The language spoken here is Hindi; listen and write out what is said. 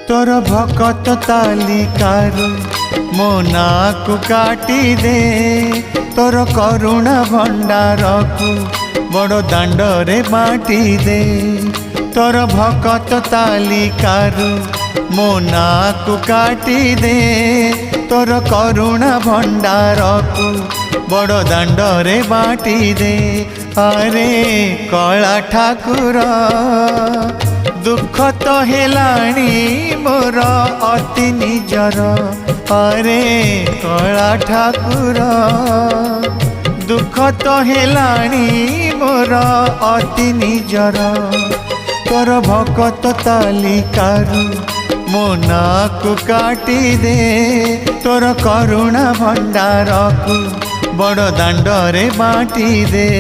तोर भकत तालिकारु मो नाकु काटी दे तोर करुणा भंडार को बड़ दांडरे बाटी दे तोर भकत तालिकारु मो नाकु काटी दे तोर करुणा भंडार को बड़ दांडरे बाटी दे। अरे कला ठाकुर दुख तो हेलाणी मोर अति निजर। अरे कला ठाकुर दुख तो हेलाणी मोर अति निजर। तोर भकत तालिकारु मो नाकु काटी दे तोर करुणा भंडार को बड़ दांडरे बाटी दे।